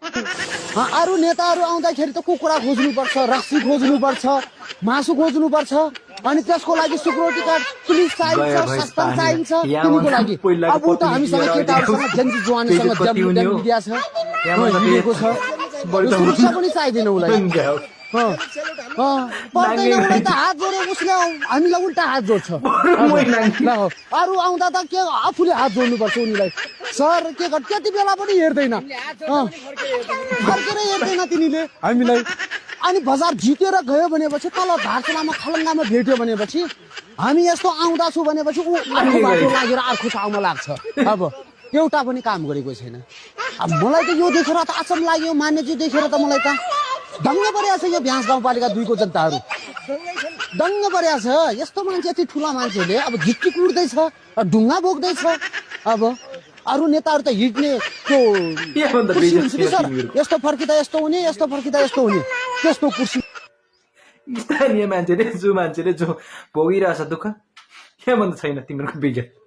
अरू नेताहरू आउँदाखेरि त कुखुरा खोज्नुपर्छ, रक्सी खोज्नुपर्छ, मासु खोज्नुपर्छ, अनि त्यसको लागि सिक्युरिटी गार्ड, पुलिस चाहिन्छ, शस्त्र चाहिन्छ तिनीको लागि। अब ऊ त हामीसँग केटाहरूसँग जेन्जी जवानीसँग मिडिया छ, हिँडेको छ, सुरक्षा पनि चाहिँदैन उसलाई। पर्दैन उसलाई त हात जोड्यो उसले, हामीलाई उल्टा हात जोड्छ। अरू आउँदा त के आफूले हात जोड्नुपर्छ उनीलाई। सर के गर्छ त्यति बेला पनि हेर्दैन, फर्केर हेर्दैन तिनीले हामीलाई। अनि बजार जितेर गयो भनेपछि तल धारचुलामा खलङ्गामा भेट्यो भनेपछि हामी यस्तो आउँदा छु भनेपछि ऊ अर्को बाटो लागेर अर्को ठाउँमा लाग्छ। अब एउटा पनि काम गरेको छैन। अब मलाई त यो देखेर त आचम लाग्यो, मान्यजी देखेर त मलाई त दङ्ग परेको छ। यो भ्यास गाउँपालिका 2 को जनताहरू दङ्ग परेको छ। यस्तो मान्छे, यति ठुला मान्छेले अब ढिक्की कुट्दैछ, ढुङ्गा बोक्दैछ। अब अरू नेताहरू त हिँड्ने त्यो यस्तो फर्किँदा यस्तो हुने, यस्तो फर्किँदा यस्तो हुने, त्यस्तो कुर्सी। स्थानीय मान्छेले जो भोगिरहेछ दुःख के भन्दा छैन तिम्रो विज्ञान।